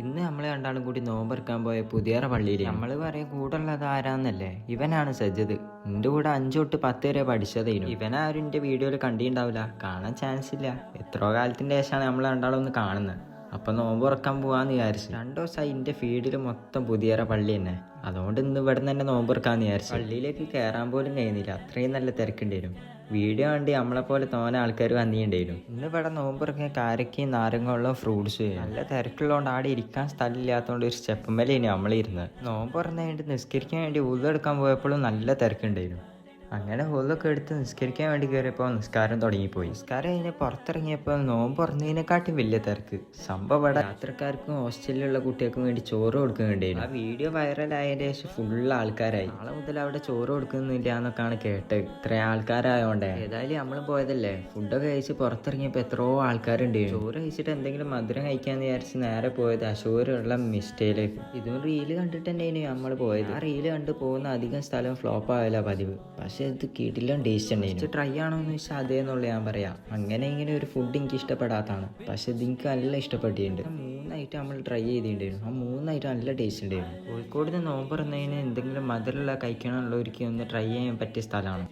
ഇന്ന് നമ്മൾ രണ്ടാളും കൂടി നോമ്പെടുക്കാൻ പോയ പുതിയറ പള്ളിയിൽ നമ്മൾ പറയും കൂടെയുള്ളത് ആരാന്നല്ലേ, ഇവനാണ് സജ്ജത്. എൻ്റെ കൂടെ 5 തൊട്ട് 10 വരെ പഠിച്ചതേനു. ഇവനാരും എൻ്റെ വീഡിയോയിൽ കണ്ടിട്ടുണ്ടാവില്ല, കാണാൻ ചാൻസ് ഇല്ല. എത്രയോ കാലത്തിൻ്റെ ശേഷമാണ് നമ്മൾ രണ്ടാളും ഒന്ന് കാണുന്നത്. അപ്പം നോമ്പ് തുറക്കാൻ പോകാമെന്ന് വിചാരിച്ചു. 2 ദിവസമായി എൻ്റെ ഫീഡിൽ മൊത്തം പുതിയറ പള്ളി തന്നെ. അതുകൊണ്ട് ഇന്ന് ഇവിടെ നിന്ന് തന്നെ നോമ്പ് തുറക്കാമെന്ന് വിചാരിച്ചു. പള്ളിയിലേക്ക് കയറാൻ പോലും കഴിയുന്നില്ല, അത്രയും നല്ല തിരക്കുണ്ടായിരുന്നു. വീഡിയോ കണ്ടി നമ്മളെപ്പോലെ തോന്നെ ആൾക്കാർ വന്നിട്ടുണ്ടായിരുന്നു. ഇന്ന് ഇവിടെ നോമ്പ് തുറക്കാൻ കാരക്കയും നാരങ്ങളും ഫ്രൂട്ട്സ് നല്ല തിരക്കുള്ളതുകൊണ്ട് ആടെ ഇരിക്കാൻ സ്ഥലമില്ലാത്തതുകൊണ്ട് ഒരു സ്റ്റെപ്പ് മേലെയാണ് നമ്മളിരുന്നത്. നോമ്പ് തുറന്ന് വേണ്ടി നിസ്കരിക്കാൻ വേണ്ടി ഉള്ളെടുക്കാൻ പോയപ്പോഴും നല്ല തിരക്കുണ്ടായിരുന്നു. അങ്ങനെ ഹോളൊക്കെ എടുത്ത് നിസ്കരിക്കാൻ വേണ്ടി കയറിയപ്പോൾ നിസ്കാരം തുടങ്ങിപ്പോയി. നിസ്കാരം കഴിഞ്ഞ് പുറത്തിറങ്ങിയപ്പോൾ നോമ്പ് തുറന്നതിനെക്കാട്ടും വലിയ തിരക്ക്. സംഭവം ഇവിടെ യാത്രക്കാർക്കും ഹോസ്റ്റലിലുള്ള കുട്ടികൾക്കും വേണ്ടി ചോറ് കൊടുക്കുന്നുണ്ടായിരുന്നു. ആ വീഡിയോ വൈറലായതിനു ശേഷം ഫുള്ള് ആൾക്കാരായി. നാളെ മുതൽ അവിടെ ചോറ് കൊടുക്കുന്നില്ല എന്നൊക്കെയാണ് കേട്ടത്. ഇത്രയും ആൾക്കാരായോണ്ടേ ഏതായാലും നമ്മൾ പോയതല്ലേ. ഫുഡൊക്കെ കഴിച്ച് പുറത്തിറങ്ങിയപ്പോൾ എത്രയോ ആൾക്കാരുണ്ടായിരുന്നു. ചോറ് കഴിച്ചിട്ട് എന്തെങ്കിലും മധുരം കഴിക്കാന്ന് വിചാരിച്ച് നേരെ പോയത് അശൂരുള്ള മിസ്റ്റേയിലേക്ക്. ഇതും റീല് കണ്ടിട്ട് തന്നെയാണ് നമ്മൾ പോയത്. ആ റീല് കണ്ട് പോകുന്ന അധികം സ്ഥലം ഫ്ലോപ്പ് ആവില്ല പതിവ്. പക്ഷെ ഇത് കിടിലം ടേസ്റ്റ് ഉണ്ടായിരുന്നു. ട്രൈ ആണോന്ന് വെച്ചാൽ അതേന്നുള്ള ഞാൻ പറയാം. അങ്ങനെ ഇങ്ങനെ ഒരു ഫുഡ് എനിക്ക് ഇഷ്ടപ്പെടാത്തതാണ്, പക്ഷെ ഇത് എനിക്ക് നല്ല ഇഷ്ടപ്പെട്ടിട്ടുണ്ട്. 3 ഐറ്റം നമ്മൾ ട്രൈ ചെയ്തിട്ടുണ്ടായിരുന്നു. ആ 3 ഐറ്റം നല്ല ടേസ്റ്റ് ഉണ്ടായിരുന്നു. കോഴിക്കോട് നിന്ന് നോമ്പ് തുറന്നതിന് എന്തെങ്കിലും മധുരമുള്ള കഴിക്കണമുള്ളവർക്ക് ഒന്ന് ട്രൈ ചെയ്യാൻ പറ്റിയ സ്ഥലമാണ്.